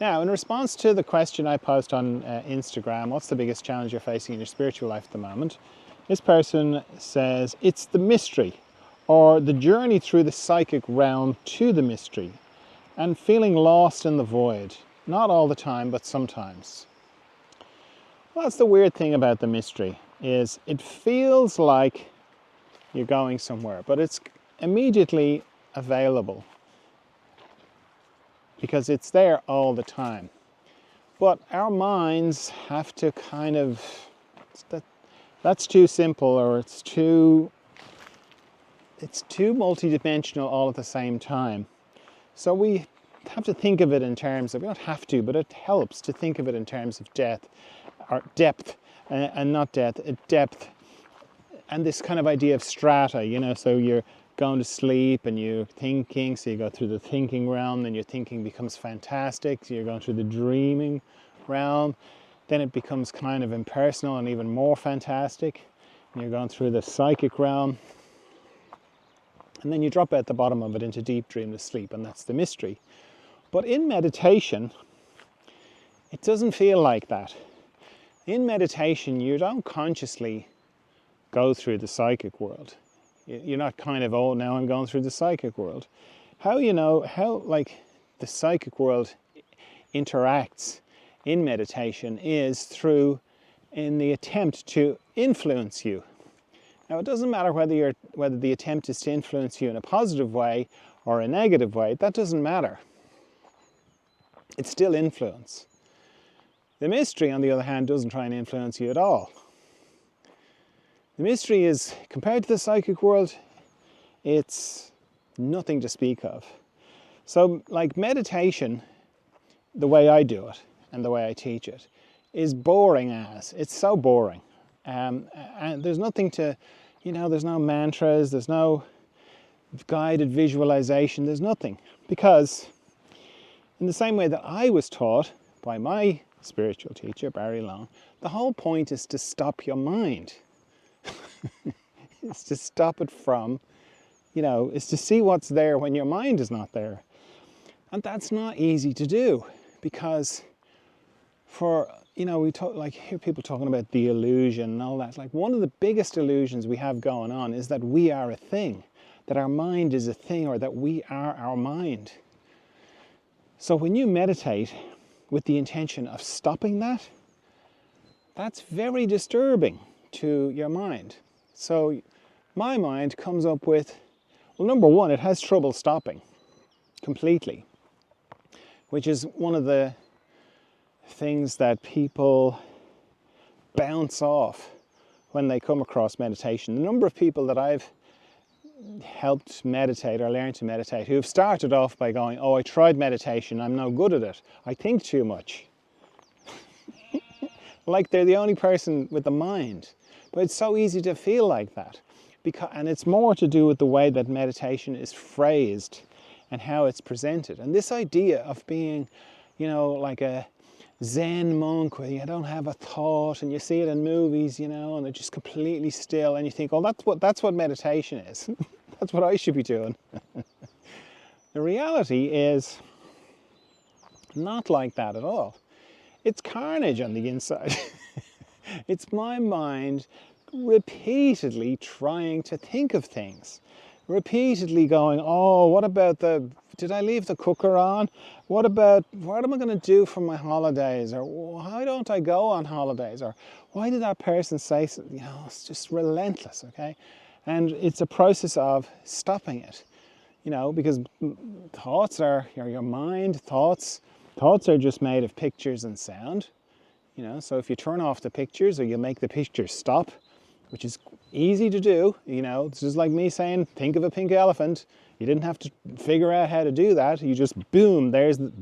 Now, in response to the question I posed on Instagram, what's the biggest challenge you're facing in your spiritual life at the moment? This person says it's the mystery, or the journey through the psychic realm to the mystery, and feeling lost in the void. Not all the time, but sometimes. Well, that's the weird thing about the mystery, is it feels like you're going somewhere, but it's immediately available because it's there all the time. But our minds have to kind of, that's too simple, or it's too multidimensional all at the same time. So we have to think of it in terms of, we don't have to, but it helps to think of it in terms of depth, and not death, depth, and this kind of idea of strata, so you're going to sleep and you're thinking, so you go through the thinking realm, then your thinking becomes fantastic, so you're going through the dreaming realm, then it becomes kind of impersonal and even more fantastic, and you're going through the psychic realm, and then you drop at the bottom of it into deep dreamless sleep, and that's the mystery. But in meditation, it doesn't feel like that. In meditation, you don't consciously go through the psychic world. You're not kind of, oh, now I'm going through the psychic world. How the psychic world interacts in meditation is through, in the attempt to influence you. Now, it doesn't matter whether the attempt is to influence you in a positive way or a negative way. That doesn't matter. It's still influence. The mystery, on the other hand, doesn't try and influence you at all. The mystery is, compared to the psychic world, it's nothing to speak of. So, like meditation, the way I do it and the way I teach it, is boring as. It's so boring. And there's nothing to, there's no mantras, there's no guided visualization, there's nothing. Because in the same way that I was taught by my spiritual teacher, Barry Long, the whole point is to stop your mind. It's to stop it from, it's to see what's there when your mind is not there. And that's not easy to do, because we talk, hear people talking about the illusion and all that. Like, one of the biggest illusions we have going on is that we are a thing, that our mind is a thing, or that we are our mind. So when you meditate with the intention of stopping that, that's very disturbing to your mind. So my mind comes up with, well, number one, it has trouble stopping completely, which is one of the things that people bounce off when they come across meditation. The number of people that I've helped meditate or learn to meditate who have started off by going, oh, I tried meditation, I'm no good at it, I think too much. Like they're the only person with the mind. But it's so easy to feel like that. And it's more to do with the way that meditation is phrased and how it's presented. And this idea of being, like a Zen monk where you don't have a thought, and you see it in movies, and they're just completely still, and you think, oh, that's what meditation is. That's what I should be doing. The reality is not like that at all. It's carnage on the inside. It's my mind repeatedly trying to think of things. Repeatedly going, oh, what about did I leave the cooker on? What am I going to do for my holidays? Or why don't I go on holidays? Or why did that person say so? It's just relentless, okay? And it's a process of stopping it, because thoughts are, your mind, thoughts are just made of pictures and sound, so if you turn off the pictures or you make the pictures stop, which is easy to do, it's just like me saying, think of a pink elephant. You didn't have to figure out how to do that. You just boom, there's the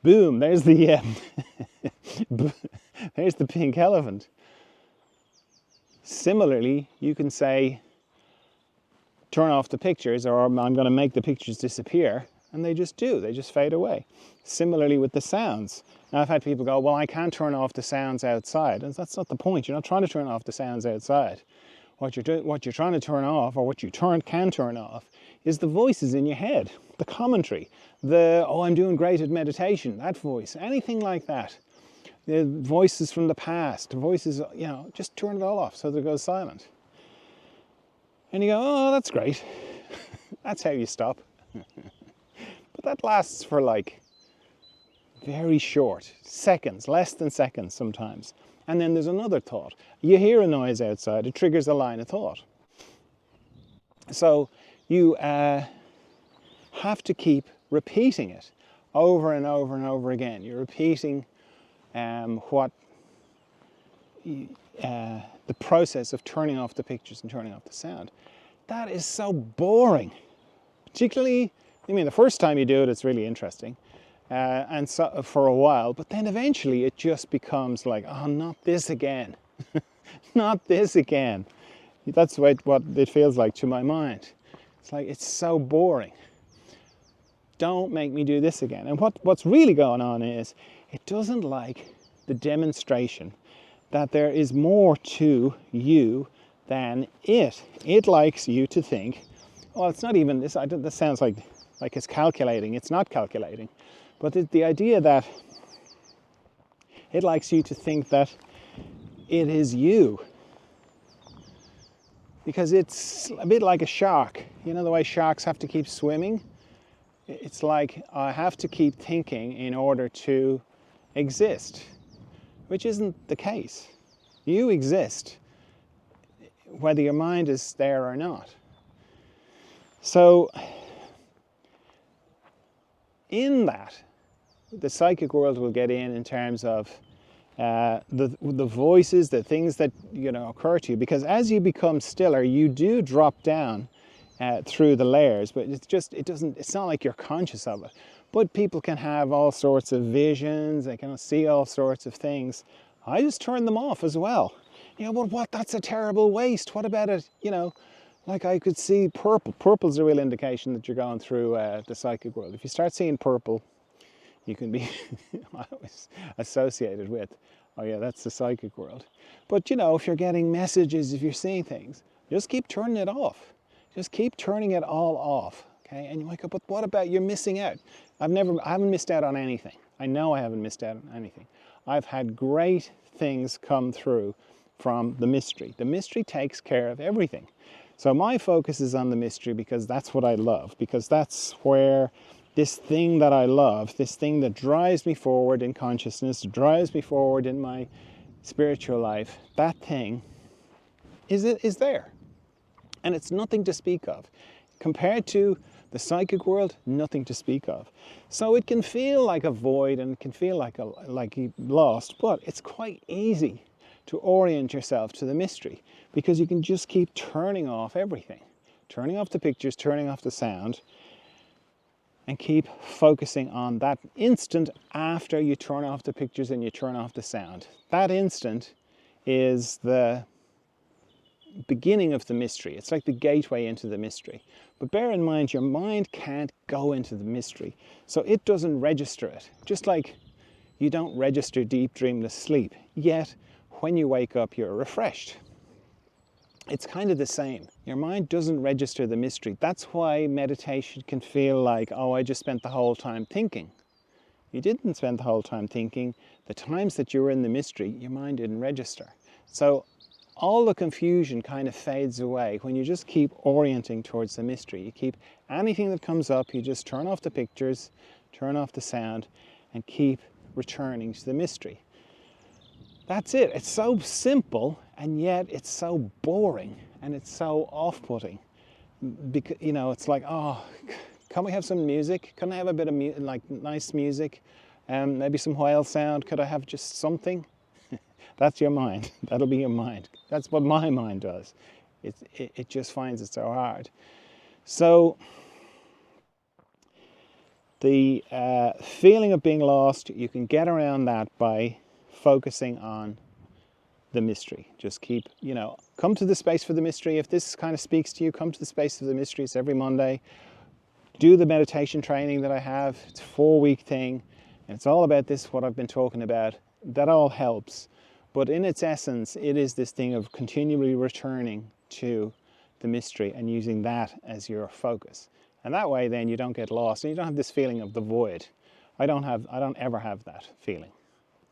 there's the there's the pink elephant. Similarly, you can say, turn off the pictures, or I'm going to make the pictures disappear, and they just do. They just fade away. Similarly with the sounds. Now, I've had people go, well, I can't turn off the sounds outside. And that's not the point. You're not trying to turn off the sounds outside. What you're trying to turn off, or what you can turn off, is the voices in your head, the commentary, oh, I'm doing great at meditation, that voice, anything like that. The voices from the past, voices, just turn it all off so that it goes silent. And you go, oh, that's great. That's how you stop. But that lasts for like very short seconds, less than seconds sometimes. And then there's another thought. You hear a noise outside, it triggers a line of thought. So you have to keep repeating it over and over and over again. You're repeating the process of turning off the pictures and turning off the sound. That is so boring. Particularly, the first time you do it, it's really interesting. And so for a while, but then eventually it just becomes like, oh, not this again. Not this again. That's what it feels like to my mind. It's like, it's so boring. Don't make me do this again. And what's really going on is, it doesn't like the demonstration that there is more to you than it. It likes you to think, well, it's not even this. This sounds like it's calculating. It's not calculating. But the idea that it likes you to think that it is you. Because it's a bit like a shark. You know the way sharks have to keep swimming? It's like, I have to keep thinking in order to exist, which isn't the case. You exist, whether your mind is there or not. So, in that, the psychic world will get in terms of the voices, the things that occur to you, because as you become stiller, you do drop down through the layers, but it's not like you're conscious of it. But people can have all sorts of visions, they can see all sorts of things. I just turn them off as well. But what? That's a terrible waste. What about it? Like I could see purple. Purple's a real indication that you're going through the psychic world. If you start seeing purple, you can be associated with, oh yeah, that's the psychic world. But if you're getting messages, if you're seeing things, just keep turning it off. Just keep turning it all off, okay? And you might go, but what about you're missing out? I haven't missed out on anything. I know I haven't missed out on anything. I've had great things come through from the mystery. The mystery takes care of everything. So my focus is on the mystery because that's what I love, because that's where this thing that I love, this thing that drives me forward in consciousness, drives me forward in my spiritual life, that thing is there. And it's nothing to speak of. Compared to the psychic world, nothing to speak of. So it can feel like a void and it can feel like you're lost, but it's quite easy to orient yourself to the mystery because you can just keep turning off everything. Turning off the pictures, turning off the sound, and keep focusing on that instant after you turn off the pictures and you turn off the sound. That instant is the beginning of the mystery. It's like the gateway into the mystery. But bear in mind, your mind can't go into the mystery, so it doesn't register it. Just like you don't register deep dreamless sleep, yet when you wake up you're refreshed. It's kind of the same. Your mind doesn't register the mystery. That's why meditation can feel like, oh, I just spent the whole time thinking. You didn't spend the whole time thinking. The times that you were in the mystery, your mind didn't register. So all the confusion kind of fades away when you just keep orienting towards the mystery. You keep anything that comes up, you just turn off the pictures, turn off the sound, and keep returning to the mystery. That's it. It's so simple, and yet it's so boring, and it's so off-putting. Because it's like, oh, can we have some music? Can I have a bit of nice music? Maybe some whale sound. Could I have just something? That's your mind. That'll be your mind. That's what my mind does. It just finds it so hard. So the feeling of being lost, you can get around that by focusing on the mystery. Just keep, come to the space for the mystery. If this kind of speaks to you, come to the space of the mystery. It's every Monday. Do the meditation training that I have. It's a 4-week thing. And it's all about this, what I've been talking about. That all helps. But in its essence, it is this thing of continually returning to the mystery and using that as your focus. And that way then you don't get lost and you don't have this feeling of the void. I don't ever have that feeling.